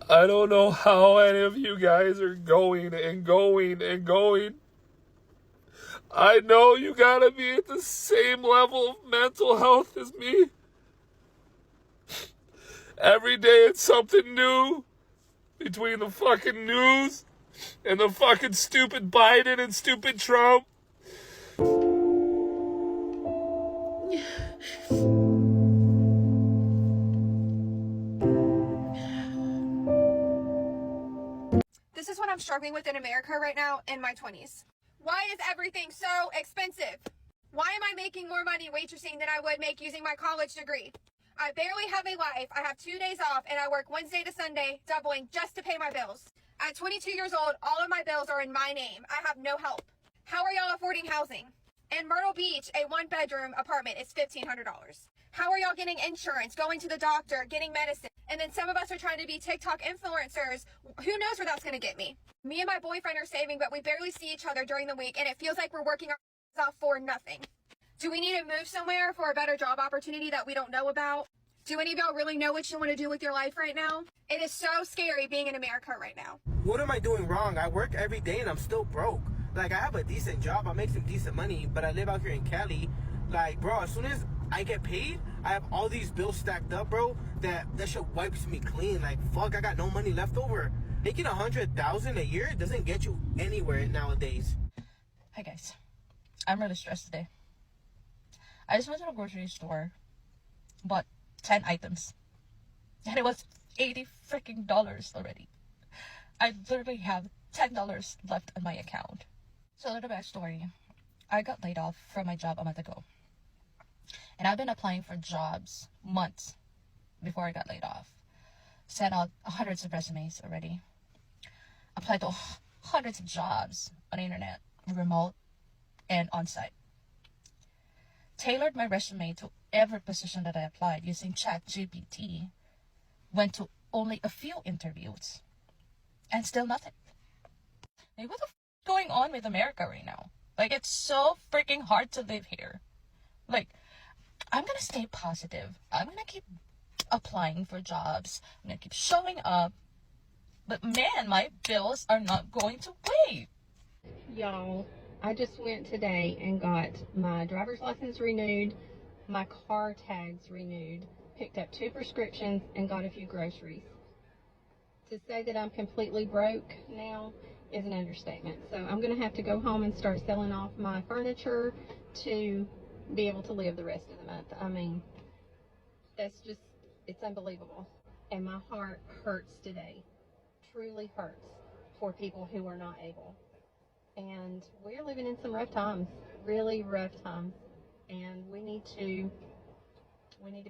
I don't know how any of you guys are going and going and going. I know you gotta be at the same level of mental health as me. Every day it's something new between the fucking news and the fucking stupid Biden and stupid Trump. This is what I'm struggling with in America right now in my 20s. Why is everything so expensive? Why am I making more money waitressing than I would make using my college degree? I barely have a life. I have 2 days off and I work Wednesday to Sunday, doubling just to pay my bills. At 22 years old, all of my bills are in my name. I have no help. How are y'all affording housing? In Myrtle Beach, a 1-bedroom apartment is $1,500. How are y'all getting insurance, going to the doctor, getting medicine? And then some of us are trying to be TikTok influencers. Who knows where that's going to get me? Me and my boyfriend are saving, but we barely see each other during the week, and it feels like we're working off for nothing. Do we need to move somewhere for a better job opportunity that we don't know about? Do any of y'all really know what you want to do with your life right now? It is so scary being in America right now. What am I doing wrong? I work every day and I'm still broke. Like, I have a decent job, I make some decent money, but I live out here in Cali. Like, bro, as soon as I get paid, I have all these bills stacked up, bro, that shit wipes me clean. Like, fuck, I got no money left over. Making $100,000 a year doesn't get you anywhere nowadays. Hi guys, I'm really stressed today. I just went to the grocery store, bought 10 items, and it was $80 freaking already. I literally have $10 left on my account. So a little backstory. I got laid off from my job a month ago. And I've been applying for jobs months before I got laid off. Sent out hundreds of resumes already. Applied to hundreds of jobs on the internet, remote and on-site. Tailored my resume to every position that I applied using ChatGPT. Went to only a few interviews. And still nothing. Like, what the f is going on with America right now? Like, it's so freaking hard to live here. Like, I'm gonna stay positive. I'm gonna keep applying for jobs. I'm gonna keep showing up. But man, my bills are not going to wait. Y'all, I just went today and got my driver's license renewed, my car tags renewed, picked up 2 prescriptions, and got a few groceries. To say that I'm completely broke now is an understatement. So I'm going to have to go home and start selling off my furniture to be able to live the rest of the month. I mean, that's just, it's unbelievable. And my heart hurts today. Truly hurts for people who are not able. And we're living in some rough times, really rough times. And we need to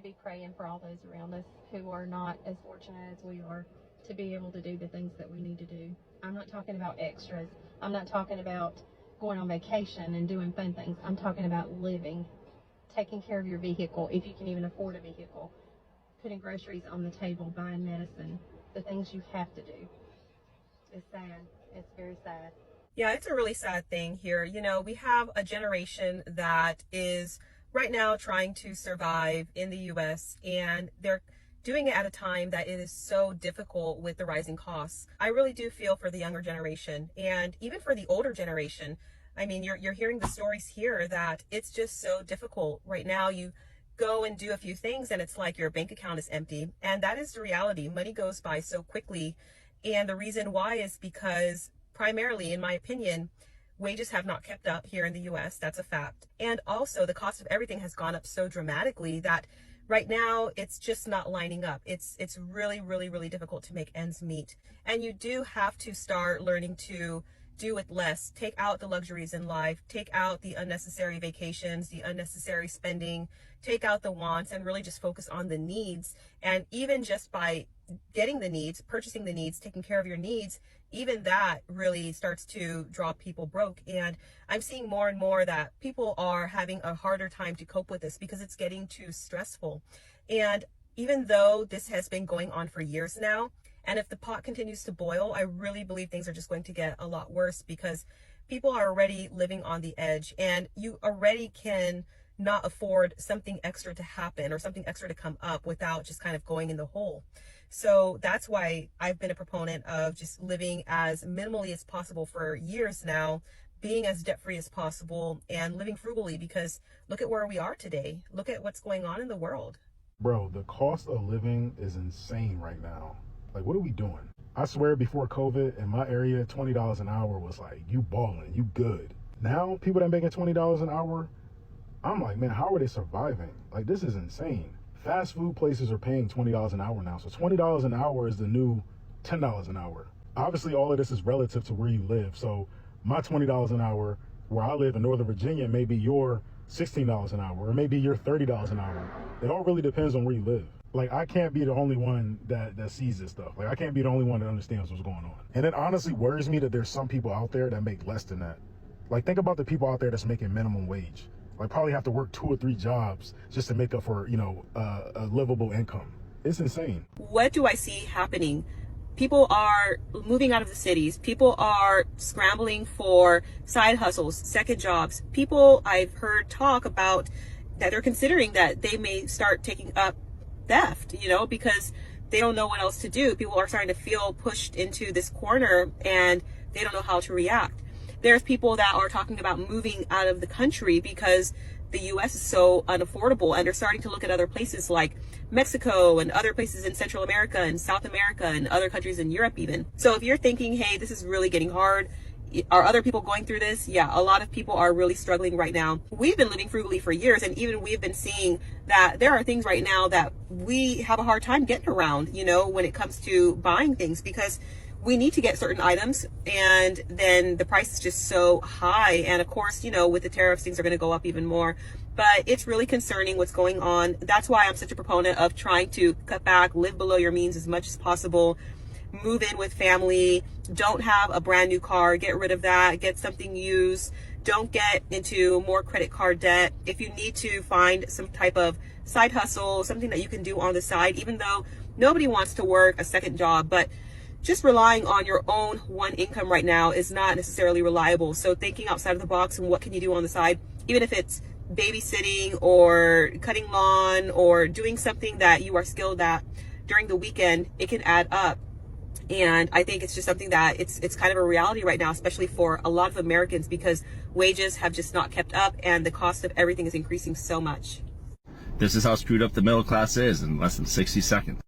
be praying for all those around us who are not as fortunate as we are to be able to do the things that we need to do. I'm not talking about extras. I'm not talking about going on vacation and doing fun things. I'm talking about living, taking care of your vehicle, if you can even afford a vehicle, putting groceries on the table, buying medicine, the things you have to do. It's sad. It's very sad. Yeah, it's a really sad thing here. You know, we have a generation that is right now trying to survive in the US, and they're doing it at a time that it is so difficult with the rising costs. I really do feel for the younger generation and even for the older generation. I mean, you're hearing the stories here that it's just so difficult. Right now, you go and do a few things and it's like your bank account is empty. And that is the reality. Money goes by so quickly. And the reason why is because primarily, in my opinion, wages have not kept up here in the US. That's a fact. And also the cost of everything has gone up so dramatically that right now it's just not lining up. It's really, really, really difficult to make ends meet. And you do have to start learning to do with less. Take out the luxuries in life, take out the unnecessary vacations, the unnecessary spending, take out the wants, and really just focus on the needs. And even just by getting the needs, purchasing the needs, taking care of your needs, even that really starts to draw people broke. And I'm seeing more and more that people are having a harder time to cope with this because it's getting too stressful. And even though this has been going on for years now, and if the pot continues to boil, I really believe things are just going to get a lot worse because people are already living on the edge, and you already can not afford something extra to happen or something extra to come up without just kind of going in the hole. So that's why I've been a proponent of just living as minimally as possible for years now, being as debt-free as possible and living frugally, because look at where we are today. Look at what's going on in the world. Bro, the cost of living is insane right now. Like, what are we doing? I swear before COVID, in my area, $20 an hour was like, you balling, you good. Now, people that making $20 an hour, I'm like, man, how are they surviving? Like, this is insane. Fast food places are paying $20 an hour now. So $20 an hour is the new $10 an hour. Obviously, all of this is relative to where you live. So my $20 an hour, where I live in Northern Virginia, may be your $16 an hour, or maybe your $30 an hour. It all really depends on where you live. Like, I can't be the only one that sees this stuff. Like, I can't be the only one that understands what's going on. And it honestly worries me that there's some people out there that make less than that. Like, think about the people out there that's making minimum wage. Like, probably have to work 2 or 3 jobs just to make up for, a livable income. It's insane. What do I see happening? People are moving out of the cities. People are scrambling for side hustles, second jobs. People I've heard talk about that they're considering that they may start taking up theft, because they don't know what else to do. People are starting to feel pushed into this corner and they don't know how to react. There's people that are talking about moving out of the country because the U.S. is so unaffordable, and they're starting to look at other places like Mexico and other places in Central America and South America and other countries in Europe even. So if you're thinking, hey, this is really getting hard, are other people going through this? Yeah, a lot of people are really struggling right now. We've been living frugally for years, and even we've been seeing that there are things right now that we have a hard time getting around, when it comes to buying things, because we need to get certain items and then the price is just so high. And of course, with the tariffs, things are going to go up even more. But it's really concerning what's going on. That's why I'm such a proponent of trying to cut back, live below your means as much as possible, move in with family, don't have a brand new car, get rid of that, get something used, don't get into more credit card debt. If you need to find some type of side hustle, something that you can do on the side, even though nobody wants to work a second job, but just relying on your own one income right now is not necessarily reliable. So thinking outside of the box and what can you do on the side, even if it's babysitting or cutting lawn or doing something that you are skilled at during the weekend, it can add up. And I think it's just something that it's kind of a reality right now, especially for a lot of Americans, because wages have just not kept up and the cost of everything is increasing so much. This is how screwed up the middle class is in less than 60 seconds.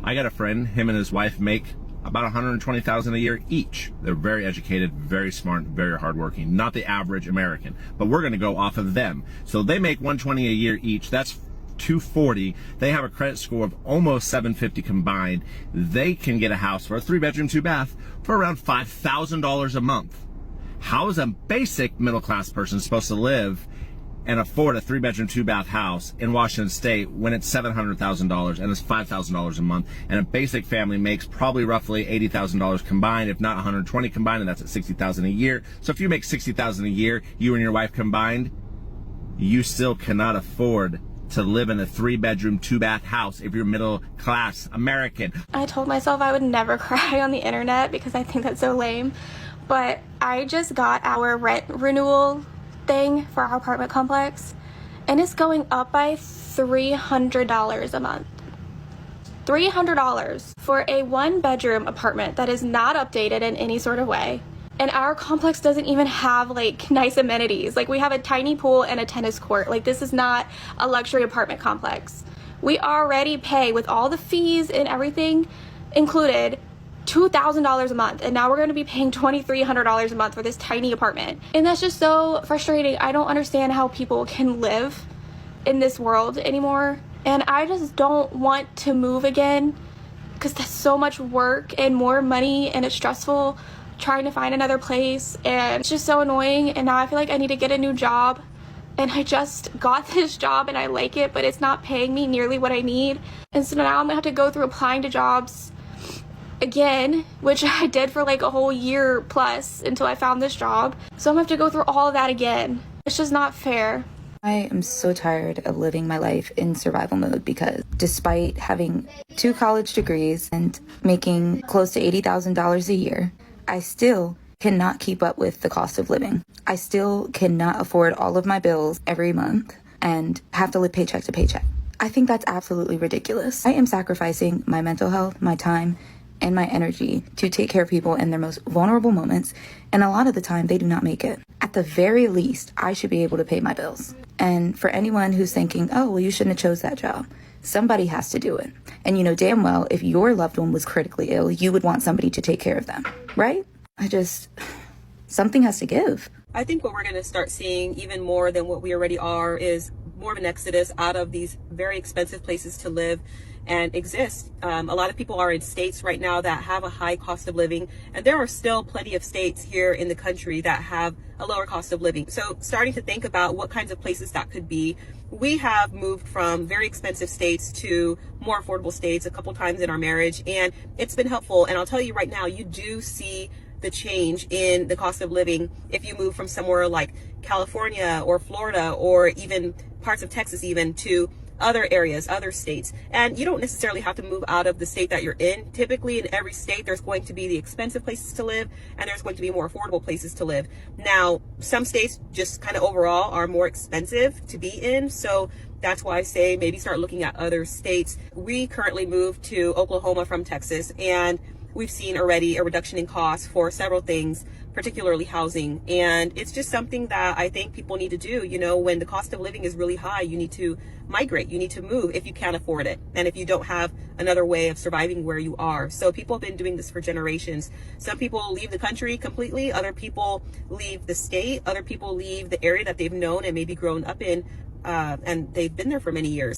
I got a friend, him and his wife make about $120,000 a year each. They're very educated, very smart, very hardworking, not the average American, but we're going to go off of them. So they make $120 a year each. That's $240. They have a credit score of almost 750 combined. They can get a house for a 3-bedroom, 2-bath for around $5,000 a month. How is a basic middle class person supposed to live and afford a 3-bedroom, 2-bath house in Washington State when it's $700,000 and it's $5,000 a month, and a basic family makes probably roughly $80,000 combined, if not $120 combined, and that's at $60,000 a year. So if you make $60,000 a year, you and your wife combined, you still cannot afford to live in a 3-bedroom, 2-bath house if you're middle class American. I told myself I would never cry on the internet because I think that's so lame, but I just got our rent renewal thing for our apartment complex, and it's going up by $300 a month. $300 for a 1-bedroom apartment that is not updated in any sort of way. And our complex doesn't even have nice amenities. We have a tiny pool and a tennis court. This is not a luxury apartment complex. We already pay, with all the fees and everything included, $2,000 a month, and now we're going to be paying $2,300 a month for this tiny apartment. And that's just so frustrating. I don't understand how people can live in this world anymore, and I just don't want to move again because that's so much work and more money, and it's stressful trying to find another place, and it's just so annoying. And now I feel like I need to get a new job, and I just got this job and I like it, but it's not paying me nearly what I need. And so now I'm gonna have to go through applying to jobs again, which I did for a whole year plus until I found this job. So I'm gonna have to go through all of that again. It's just not fair. I am so tired of living my life in survival mode because despite having 2 college degrees and making close to $80,000 a year, I still cannot keep up with the cost of living. I still cannot afford all of my bills every month and have to live paycheck to paycheck. I think that's absolutely ridiculous. I am sacrificing my mental health, my time, and my energy to take care of people in their most vulnerable moments, and a lot of the time they do not make it. At the very least, I should be able to pay my bills. And for anyone who's thinking, oh, well, you shouldn't have chose that job, somebody has to do it. And you know damn well, if your loved one was critically ill, you would want somebody to take care of them, right? Something has to give. I think what we're going to start seeing even more than what we already are is more of an exodus out of these very expensive places to live and exist. A lot of people are in states right now that have a high cost of living, and there are still plenty of states here in the country that have a lower cost of living. So starting to think about what kinds of places that could be. We have moved from very expensive states to more affordable states a couple times in our marriage, and it's been helpful. And I'll tell you right now, you do see the change in the cost of living if you move from somewhere like California or Florida or even parts of Texas even to other areas, other states. And you don't necessarily have to move out of the state that you're in. Typically in every state there's going to be the expensive places to live and there's going to be more affordable places to live. Now some states just kind of overall are more expensive to be in, so that's why I say maybe start looking at other states. We currently moved to Oklahoma from Texas, and we've seen already a reduction in costs for several things, particularly housing. And it's just something that I think people need to do. You know, when the cost of living is really high, you need to migrate, you need to move if you can't afford it, and if you don't have another way of surviving where you are. So people have been doing this for generations. Some people leave the country completely, other people leave the state, other people leave the area that they've known and maybe grown up in, and they've been there for many years.